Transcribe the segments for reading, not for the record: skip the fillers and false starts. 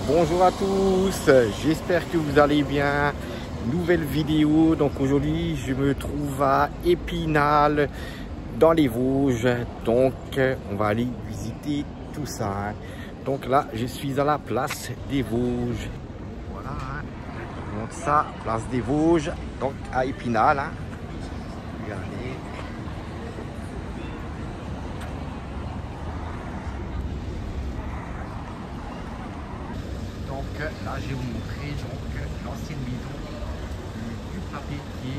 Bonjour à tous, j'espère que vous allez bien. Nouvelle vidéo, donc aujourd'hui je me trouve à Épinal dans les Vosges, donc on va aller visiter tout ça. Donc là je suis à la place des Vosges, voilà, donc ça, place des Vosges, donc à Épinal, regardez. Donc là, je vais vous montrer l'ancienne maison du papetier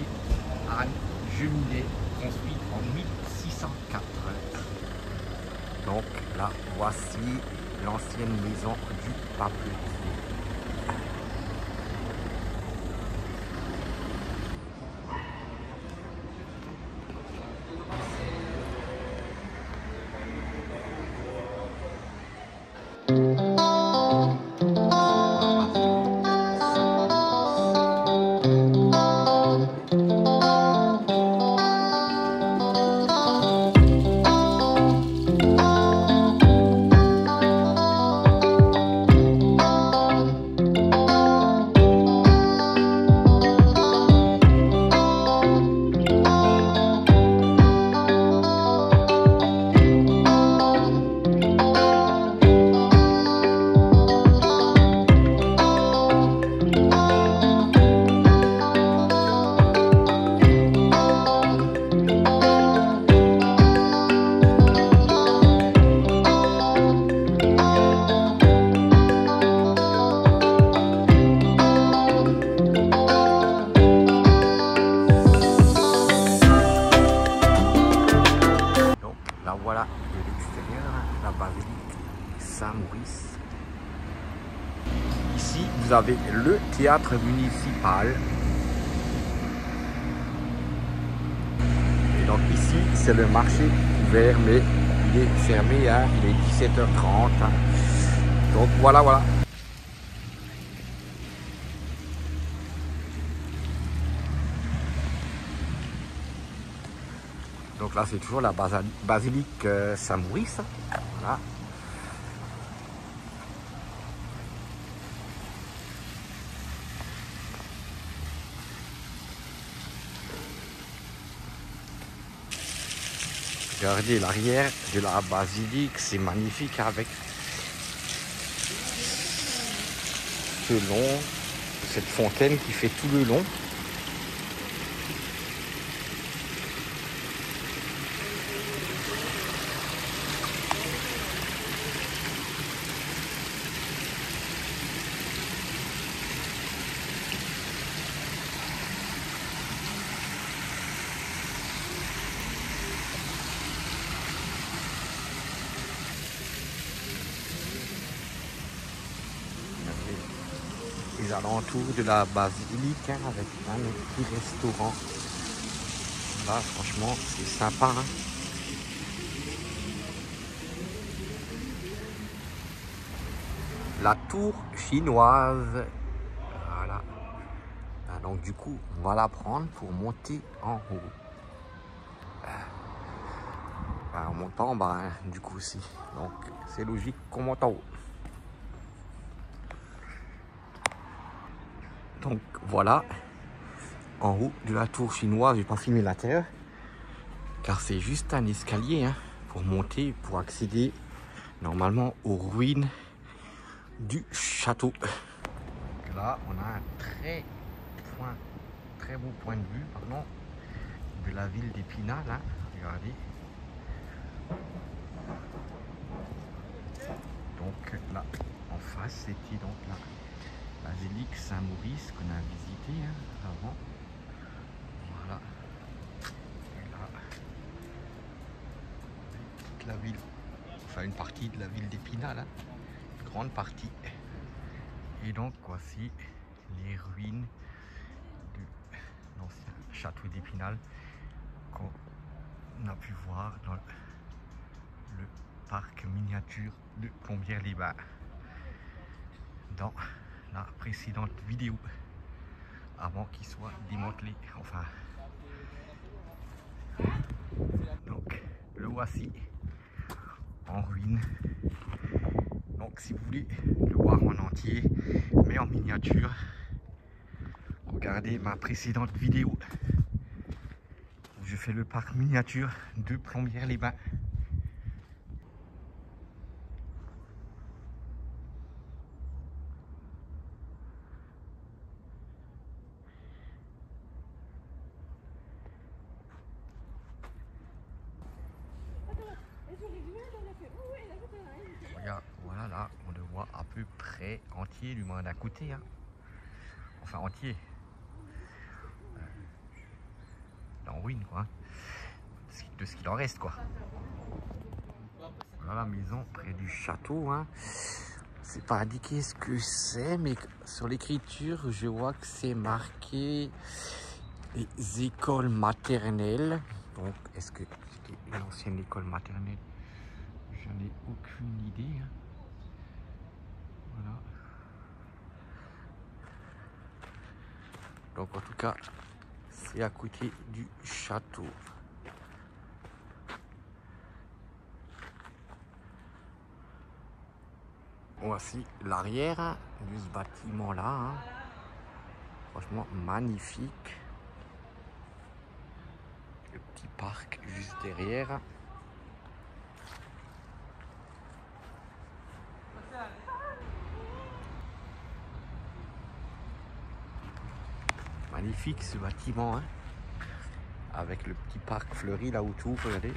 Anne Geminet, construite en 1604. Donc là, voici l'ancienne maison du papetier. Voilà de l'extérieur, la basilique Saint-Maurice. Ici, vous avez le théâtre municipal. Et donc ici, c'est le marché ouvert, mais il est fermé, il est 17h30. Donc voilà. Donc là, c'est toujours la basilique Saint-Maurice. Voilà. Regardez l'arrière de la basilique, c'est magnifique avec ce long, cette fontaine qui fait tout le long. Les alentours de la basilique avec un petit restaurant. Là, franchement, c'est sympa. La tour chinoise. Voilà. Donc du coup, on va la prendre pour monter en haut. On monte pas en bas, du coup aussi. Donc c'est logique qu'on monte en haut. Donc voilà, en haut de la tour chinoise, je vais pas filmer l'intérieur, car c'est juste un escalier pour monter, pour accéder normalement aux ruines du château. Donc là, on a un très beau point de vue, de la ville d'Épinal. Regardez. Donc là, en face, c'était donc la basilique Saint-Maurice qu'on a visité avant. Voilà. Et là, toute la ville, enfin une partie de la ville d'Épinal, une grande partie. Et donc voici les ruines de l'ancien château d'Épinal qu'on a pu voir dans le parc miniature de Plombières-les-Bains dans la précédente vidéo, avant qu'il soit démantelé. Enfin, donc le voici en ruine. Donc si vous voulez le voir en entier, mais en miniature. Regardez ma précédente vidéo où je fais le parc miniature de Plombières-les-Bains. Voilà, là, on le voit à peu près entier, du moins d'un côté. Hein. Enfin, entier. En ruine, quoi. De ce qu'il en reste, quoi. Voilà la maison près du château. Hein. C'est pas indiqué ce que c'est, mais sur l'écriture, je vois que c'est marqué les écoles maternelles. Donc, est-ce que c'était une ancienne école maternelle? J'en ai aucune idée. Hein. Voilà. Donc, en tout cas, c'est à côté du château. Voici l'arrière de ce bâtiment-là. Hein. Franchement, magnifique. Le petit parc juste derrière. Magnifique ce bâtiment, hein. Avec le petit parc fleuri là autour, regardez.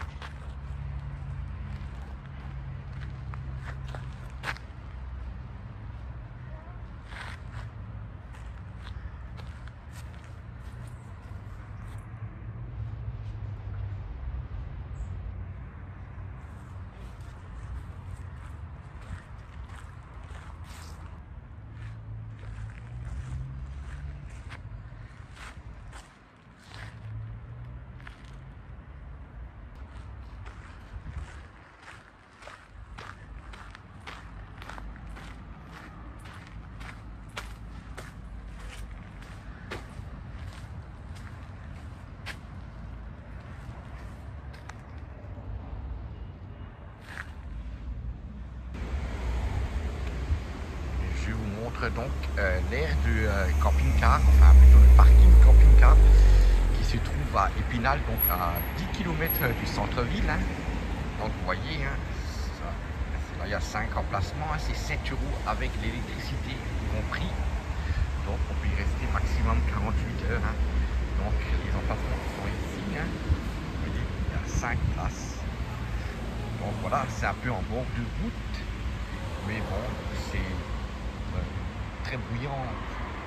Je vous montre donc l'aire de camping-car, enfin plutôt le parking camping-car qui se trouve à Épinal, donc à 10 km du centre-ville. Hein. Donc vous voyez, hein, là il y a 5 emplacements, hein, c'est 7 € avec l'électricité compris. Donc on peut y rester maximum 48 heures. Hein. Donc les emplacements sont ici. Hein. Vous voyez, il y a 5 places. Donc voilà, c'est un peu en bord de route, mais bon, c'est très bruyant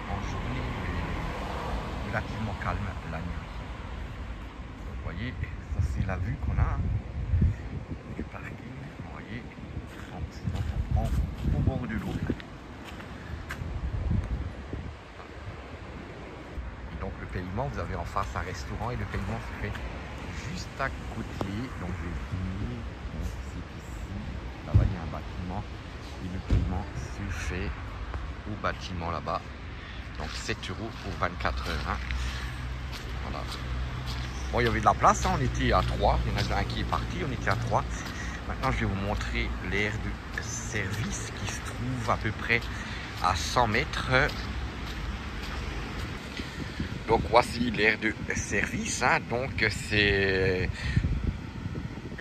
en journée, mais relativement calme la nuit. Donc, vous voyez, ça c'est la vue qu'on a hein, du parking. Vous voyez, au bord de l'eau. Donc le paiement, vous avez en face un restaurant et le paiement se fait juste à côté. Donc je vais finir. C'est ici. Là-bas il y a un bâtiment et le paiement se fait au bâtiment là-bas. Donc 7 € pour 24 heures. Hein. Voilà. Bon, il y avait de la place, hein. On était à 3. Il y en a un qui est parti, on était à 3. Maintenant, je vais vous montrer l'aire de service qui se trouve à peu près à 100 mètres. Donc voici l'aire de service. Hein. Donc c'est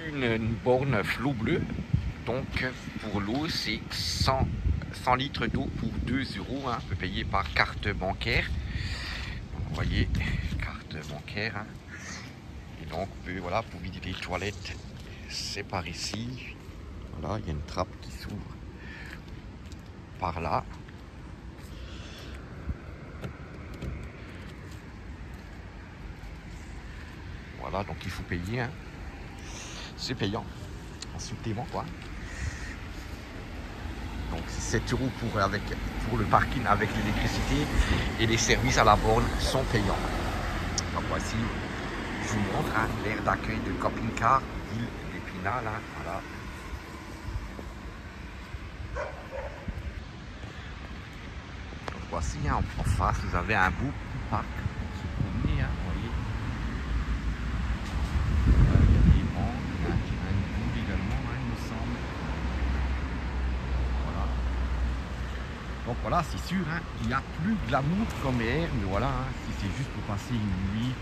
une borne flot bleu. Donc pour l'eau, c'est 100 litres d'eau pour 2 €. Hein, on peut payer par carte bancaire. Donc, vous voyez, carte bancaire. Hein. Et donc, voilà, pour vider les toilettes, c'est par ici. Voilà, il y a une trappe qui s'ouvre par là. Voilà, donc il faut payer. Hein. C'est payant. En supplément, quoi. Donc c'est 7 € pour le parking avec l'électricité et les services à la borne sont payants. Donc voici, je vous montre hein, l'aire d'accueil de camping-car ville d'Épinal. Hein, voilà. Donc voici, hein, en face, vous avez un beau parc pour se promener. Hein, vous voyez. Il y a des bancs, il y a un pool également, hein, il me semble. Voilà. Donc voilà, c'est sûr, hein, il y a plus glamour comme hier, mais voilà, hein, si c'est juste pour passer une nuit